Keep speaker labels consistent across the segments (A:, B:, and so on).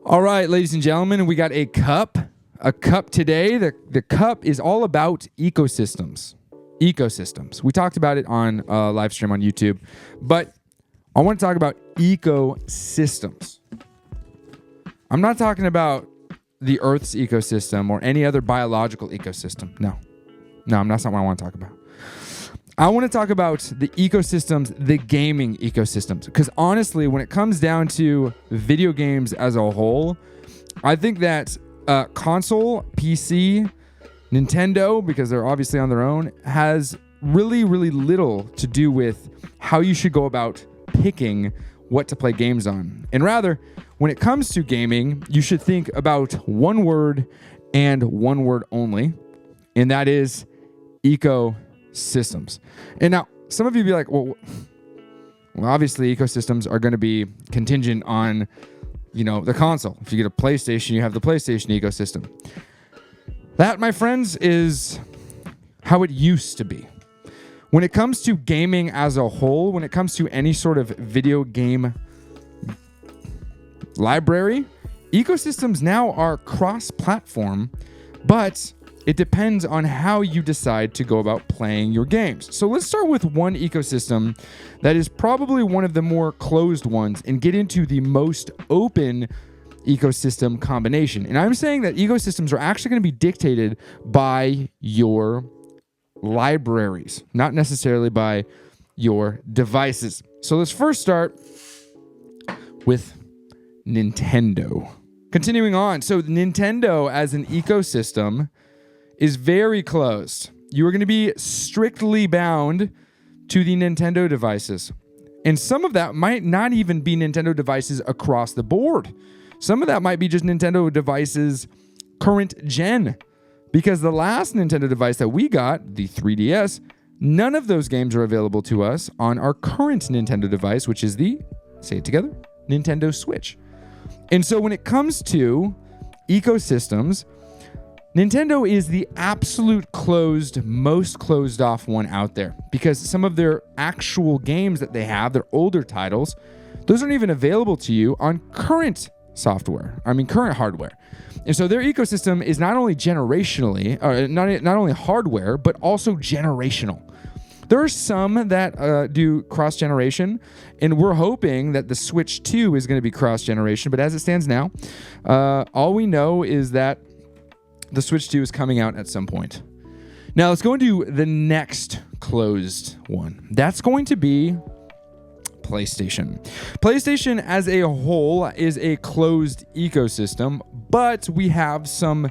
A: All right, ladies and gentlemen, we got a cup today. The cup is all about ecosystems. We talked about it on live stream on YouTube, but I want to talk about ecosystems. I'm not talking about the Earth's ecosystem or any other biological ecosystem. No, that's not what I want to talk about. I want to talk about the ecosystems, the gaming ecosystems. Because honestly, when it comes down to video games as a whole, I think that console, PC, Nintendo, because they're obviously on their own, has really, really little to do with how you should go about picking what to play games on. And rather, when it comes to gaming, you should think about one word and one word only, and that is ecosystems. And now, some of you be like, well, obviously ecosystems are going to be contingent on, the console. If you get a PlayStation, you have the PlayStation ecosystem. That, my friends, is how it used to be. When it comes to gaming as a whole, when it comes to any sort of video game library, ecosystems now are cross-platform, but it depends on how you decide to go about playing your games. So let's start with one ecosystem that is probably one of the more closed ones and get into the most open ecosystem combination. And I'm saying that ecosystems are actually going to be dictated by your libraries, not necessarily by your devices. So let's first start with Nintendo. Continuing on, so Nintendo as an ecosystem is very closed. You are going to be strictly bound to the Nintendo devices. And some of that might not even be Nintendo devices across the board. Some of that might be just Nintendo devices current gen. Because the last Nintendo device that we got, the 3DS, none of those games are available to us on our current Nintendo device, which is the, say it together, Nintendo Switch. And so when it comes to ecosystems, Nintendo is the absolute most closed off one out there, because some of their actual games that they have, their older titles, those aren't even available to you on current hardware. And so their ecosystem is not only generationally, not only hardware, but also generational. There are some that do cross-generation, and we're hoping that the Switch 2 is going to be cross-generation, but as it stands now, all we know is that the Switch 2 is coming out at some point. Now, let's go into the next closed one. That's going to be PlayStation. PlayStation as a whole is a closed ecosystem, but we have some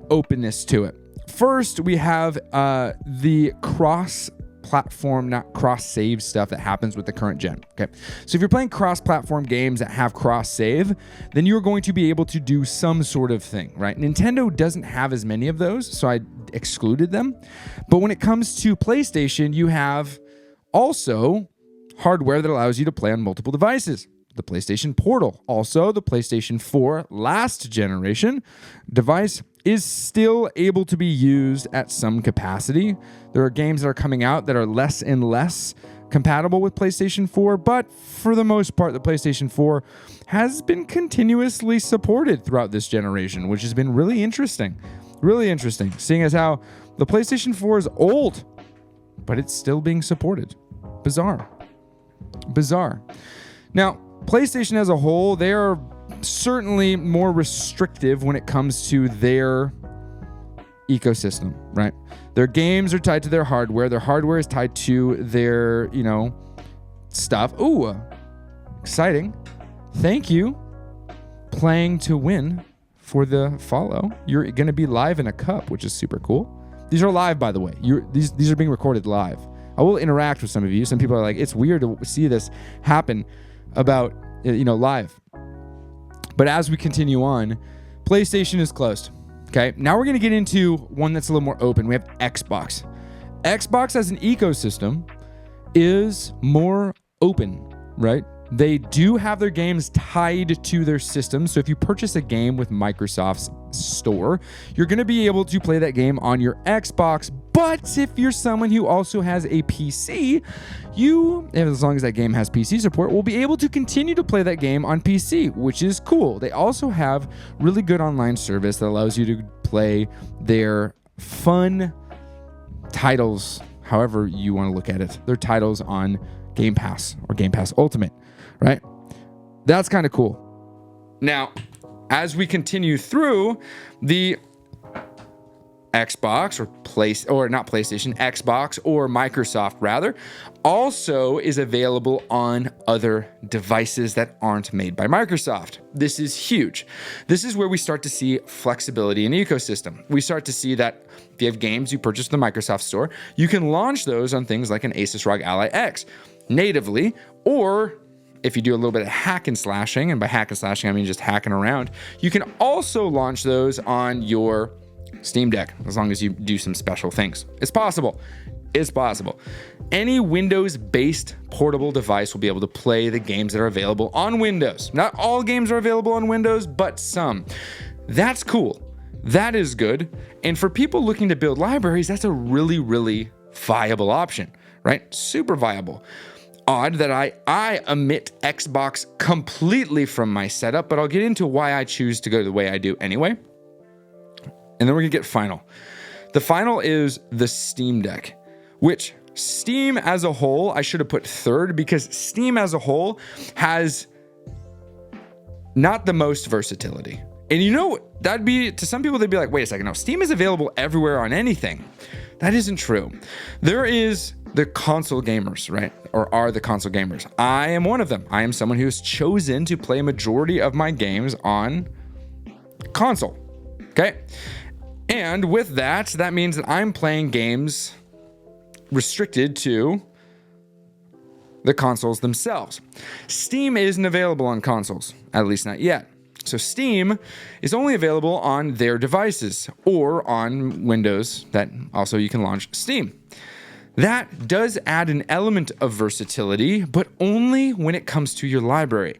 A: openness to it. First, we have the cross-platform, not cross-save stuff that happens with the current gen. Okay, so if you're playing cross-platform games that have cross-save, then you're going to be able to do some sort of thing, right? Nintendo doesn't have as many of those, so I excluded them. But when it comes to PlayStation, you have also hardware that allows you to play on multiple devices. The PlayStation Portal, also the PlayStation 4 last generation device, is still able to be used at some capacity. There are games that are coming out that are less and less compatible with PlayStation 4, but for the most part, the PlayStation 4 has been continuously supported throughout this generation, which has been really interesting. Really interesting, seeing as how the PlayStation 4 is old, but it's still being supported. Bizarre. Now, PlayStation as a whole, they are certainly more restrictive when it comes to their ecosystem, right? Their games are tied to their hardware. Their hardware is tied to their, stuff. Ooh, exciting. Thank you, Playing to Win, for the follow. You're going to be live in a cup, which is super cool. These are live, by the way. These are being recorded live. I will interact with some of you. Some people are like, it's weird to see this happen about, live. But as we continue on, PlayStation is closed. Okay, now we're going to get into one that's a little more open. We have Xbox. Xbox as an ecosystem is more open, right? They do have their games tied to their system. So if you purchase a game with Microsoft's store, you're going to be able to play that game on your Xbox, But if you're someone who also has a PC, you, as long as that game has PC support, will be able to continue to play that game on PC, which is cool. They also have really good online service that allows you to play their fun titles, however you want to look at it. Their titles on Game Pass or Game Pass Ultimate, right? That's kind of cool. Now, as we continue through, the Xbox Xbox or Microsoft rather, also is available on other devices that aren't made by Microsoft. This is huge. This is where we start to see flexibility in the ecosystem. We start to see that if you have games you purchase in the Microsoft Store, you can launch those on things like an Asus ROG Ally X natively, or if you do a little bit of hack and slashing, and by hack and slashing I mean just hacking around, you can also launch those on your Steam Deck, as long as you do some special things. It's possible. It's possible. Any Windows-based portable device will be able to play the games that are available on Windows. Not all games are available on Windows, but some. That's cool. That is good. And for people looking to build libraries, that's a really, really viable option, right? Super viable. Odd that I omit Xbox completely from my setup, but I'll get into why I choose to go the way I do anyway. And then we're gonna get final. The final is the Steam Deck, which Steam as a whole, I should have put third, because Steam as a whole has not the most versatility. And you know, that'd be, to some people, they'd be like, wait a second, no, Steam is available everywhere on anything. That isn't true. There is the console gamers, right? Or are the console gamers. I am one of them. I am someone who has chosen to play a majority of my games on console, okay? And with that, that means that I'm playing games restricted to the consoles themselves. Steam isn't available on consoles, at least not yet. So Steam is only available on their devices or on Windows that also you can launch Steam. That does add an element of versatility, but only when it comes to your library.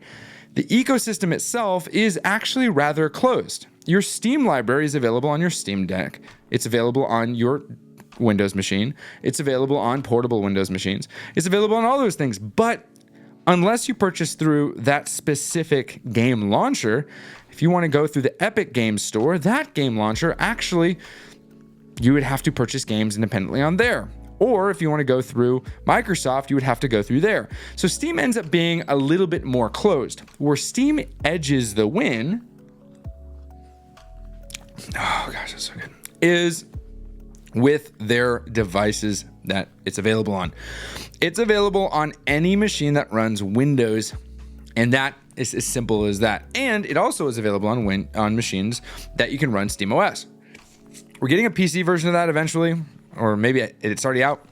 A: The ecosystem itself is actually rather closed. Your Steam library is available on your Steam Deck. It's available on your Windows machine. It's available on portable Windows machines. It's available on all those things. But unless you purchase through that specific game launcher, if you want to go through the Epic Games Store, that game launcher, actually, you would have to purchase games independently on there. Or if you want to go through Microsoft, you would have to go through there. So Steam ends up being a little bit more closed. Where Steam edges the win, oh gosh, that's so good, is with their devices that it's available on. It's available on any machine that runs Windows, and that is as simple as that. And it also is available on machines that you can run SteamOS. We're getting a PC version of that eventually, or maybe it's already out.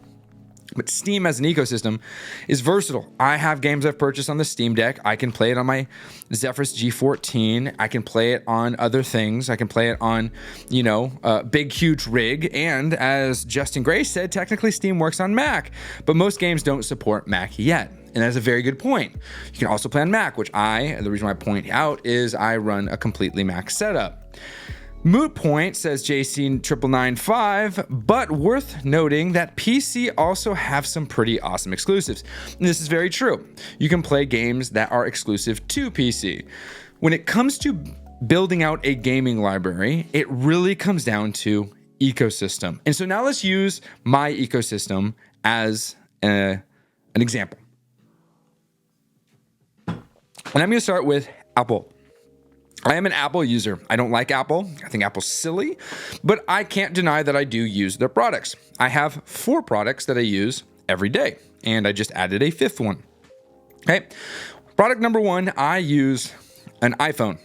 A: But Steam as an ecosystem is versatile. I have games I've purchased on the Steam Deck. I can play it on my Zephyrus G14. I can play it on other things. I can play it on, big, huge rig. And as Justin Gray said, technically Steam works on Mac, but most games don't support Mac yet. And that's a very good point. You can also play on Mac, which the reason why I point out is I run a completely Mac setup. Moot point, says JC995, but worth noting that PC also have some pretty awesome exclusives. And this is very true. You can play games that are exclusive to PC. When it comes to building out a gaming library, it really comes down to ecosystem. And so now let's use my ecosystem as an example. And I'm going to start with Apple. I am an Apple user. I don't like Apple. I think Apple's silly, but I can't deny that I do use their products. I have 4 products that I use every day, and I just added a 5th one. Okay. Product number 1, I use an iPhone.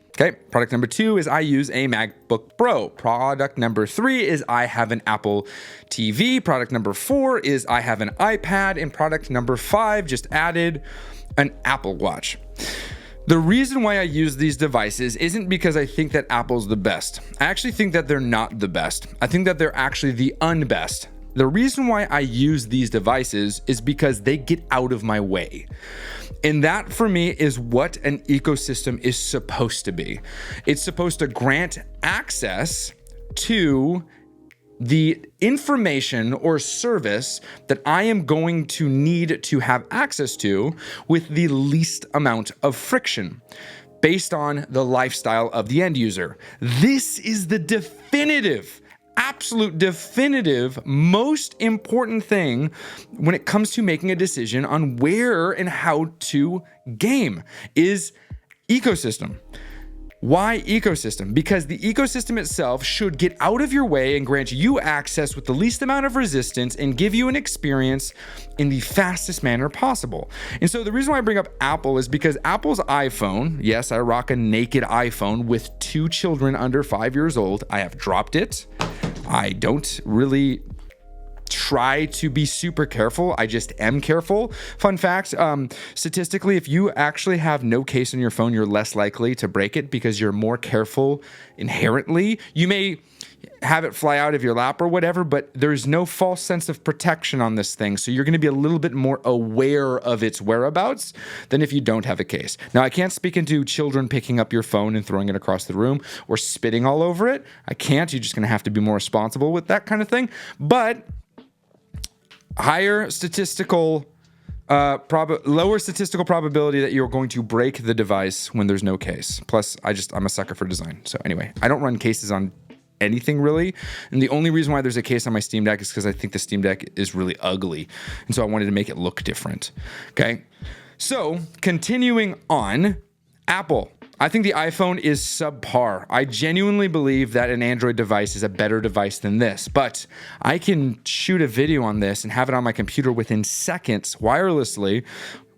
A: Okay. Product number 2 is I use a MacBook Pro. Product number 3 is I have an Apple TV. Product number 4 is I have an iPad. And product number 5, just added an Apple Watch. The reason why I use these devices isn't because I think that Apple's the best. I actually think that they're not the best. I think that they're actually the unbest. The reason why I use these devices is because they get out of my way. And that for me is what an ecosystem is supposed to be. It's supposed to grant access to the information or service that I am going to need to have access to with the least amount of friction based on the lifestyle of the end user. This is the definitive, absolute definitive, most important thing when it comes to making a decision on where and how to game is ecosystem. Why ecosystem? Because the ecosystem itself should get out of your way and grant you access with the least amount of resistance and give you an experience in the fastest manner possible. And so the reason why I bring up Apple is because Apple's iPhone, yes, I rock a naked iPhone with 2 children under 5 years old. I have dropped it. I don't really try to be super careful. I just am careful. Fun fact, statistically, if you actually have no case on your phone, you're less likely to break it because you're more careful inherently. You may have it fly out of your lap or whatever, but there's no false sense of protection on this thing. So you're going to be a little bit more aware of its whereabouts than if you don't have a case. Now, I can't speak into children picking up your phone and throwing it across the room or spitting all over it. I can't. You're just going to have to be more responsible with that kind of thing. But lower statistical probability that you're going to break the device when there's no case. Plus, I'm a sucker for design. So anyway, I don't run cases on anything really. And the only reason why there's a case on my Steam Deck is because I think the Steam Deck is really ugly. And so I wanted to make it look different. Okay. So continuing on, Apple. I think the iPhone is subpar. I genuinely believe that an Android device is a better device than this, but I can shoot a video on this and have it on my computer within seconds wirelessly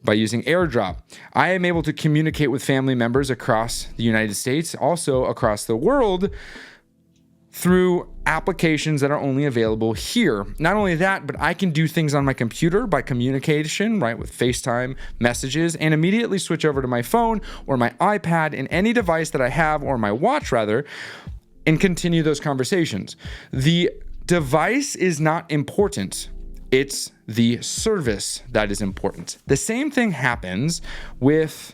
A: by using AirDrop. I am able to communicate with family members across the United States, also across the world, through applications that are only available here. Not only that, but I can do things on my computer by communication, right, with FaceTime, messages, and immediately switch over to my phone or my iPad and any device that I have, or my watch rather, and continue those conversations. The device is not important. It's the service that is important. The same thing happens with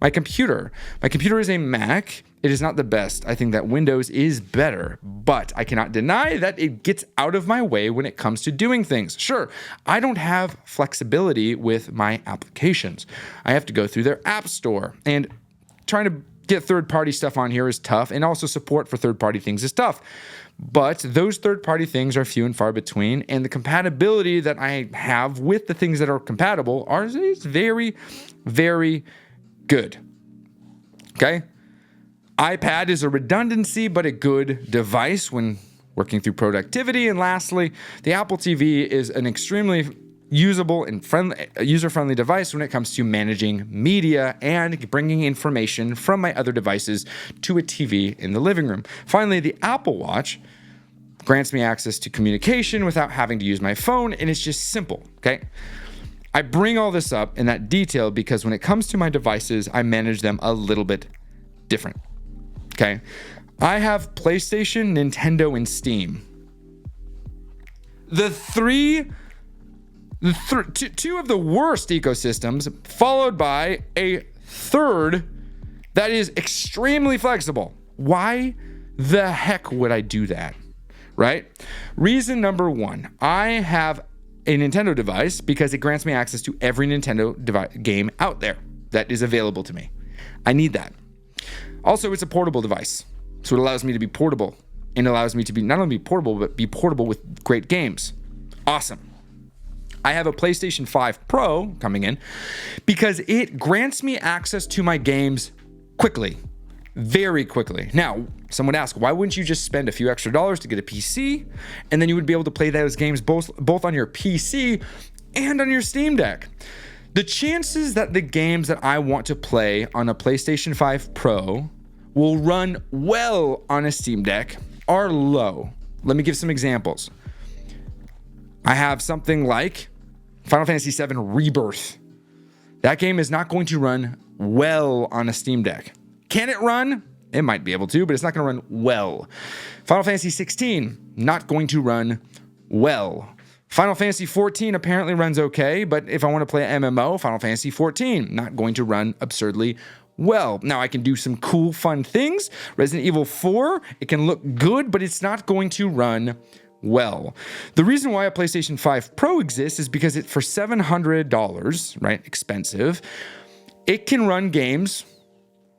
A: my computer. My computer is a Mac. It is not the best. I think that Windows is better, but I cannot deny that it gets out of my way when it comes to doing things. Sure, I don't have flexibility with my applications. I have to go through their app store, and trying to get third-party stuff on here is tough, and also support for third-party things is tough. But those third-party things are few and far between, and the compatibility that I have with the things that are compatible is very, very good. Okay? iPad is a redundancy, but a good device when working through productivity. And lastly, the Apple TV is an extremely usable and user-friendly device when it comes to managing media and bringing information from my other devices to a TV in the living room. Finally, the Apple Watch grants me access to communication without having to use my phone, and it's just simple, okay? I bring all this up in that detail because when it comes to my devices, I manage them a little bit different. Okay, I have PlayStation, Nintendo, and Steam. Two of the worst ecosystems, followed by a third that is extremely flexible. Why the heck would I do that? Right? Reason number one, I have a Nintendo device because it grants me access to every Nintendo game out there that is available to me. I need that. Also, it's a portable device, so it allows me to be portable, and allows me to be not only be portable, but be portable with great games. Awesome. I have a PlayStation 5 Pro coming in because it grants me access to my games quickly, very quickly. Now, some would ask, why wouldn't you just spend a few extra dollars to get a PC, and then you would be able to play those games both on your PC and on your Steam Deck? The chances that the games that I want to play on a PlayStation 5 Pro will run well on a Steam Deck are low. Let me give some examples. I have something like Final Fantasy VII Rebirth. That game is not going to run well on a Steam Deck. Can it run? It might be able to, but it's not going to run well. Final Fantasy 16, not going to run well. Final Fantasy 14 apparently runs okay, but if I want to play an MMO, Final Fantasy 14, not going to run absurdly well. Now, I can do some cool, fun things. Resident Evil 4, it can look good, but it's not going to run well. The reason why a PlayStation 5 Pro exists is because for $700, right, expensive, it can run games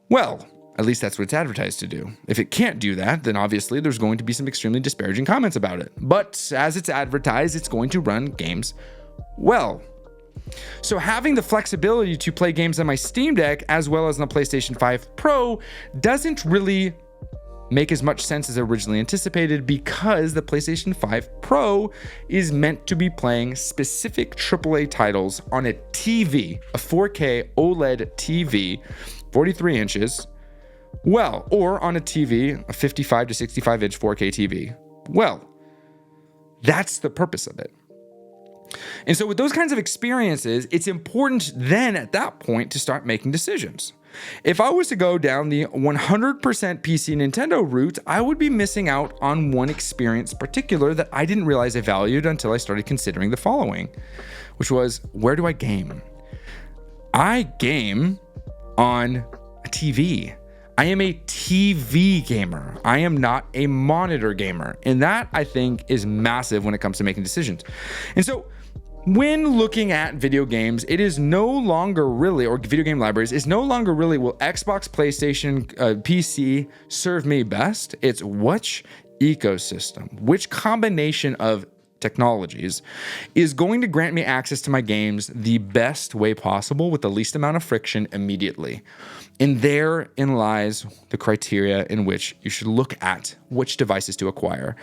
A: well. At least that's what it's advertised to do. If it can't do that, then obviously there's going to be some extremely disparaging comments about it. But as it's advertised, it's going to run games well. So having the flexibility to play games on my Steam Deck as well as on the PlayStation 5 Pro doesn't really make as much sense as originally anticipated, because the PlayStation 5 Pro is meant to be playing specific AAA titles on a TV, a 4K OLED TV, 43 inches, well, or on a TV, a 55 to 65 inch 4K TV. Well, that's the purpose of it. And so with those kinds of experiences, it's important then at that point to start making decisions. If I was to go down the 100% PC Nintendo route, I would be missing out on one experience in particular that I didn't realize I valued until I started considering the following, which was, where do I game? I game on a TV. I am a TV gamer. I am not a monitor gamer. And that, I think, is massive when it comes to making decisions. And so when looking at video games, it is no longer really, or video game libraries, is no longer really, will Xbox, PlayStation, PC serve me best? It's which ecosystem, which combination of technologies is going to grant me access to my games the best way possible with the least amount of friction immediately. And therein lies the criteria in which you should look at which devices to acquire.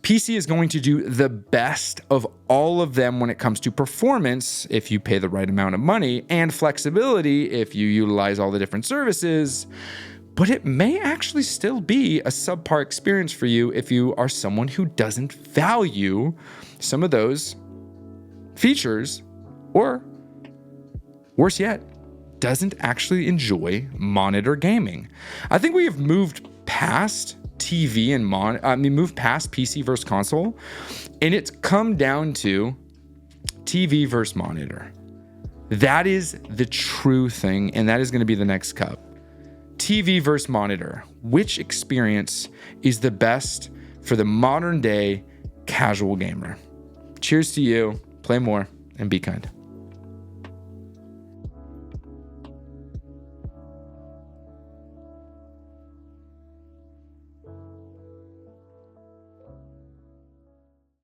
A: PC is going to do the best of all of them when it comes to performance if you pay the right amount of money, and flexibility if you utilize all the different services. But it may actually still be a subpar experience for you if you are someone who doesn't value some of those features, or worse yet, doesn't actually enjoy monitor gaming. I think we have moved past TV and moved past PC versus console, and it's come down to TV versus monitor. That is the true thing, and that is going to be the next cup. TV versus monitor. Which experience is the best for the modern day casual gamer? Cheers to you. Play more and be kind.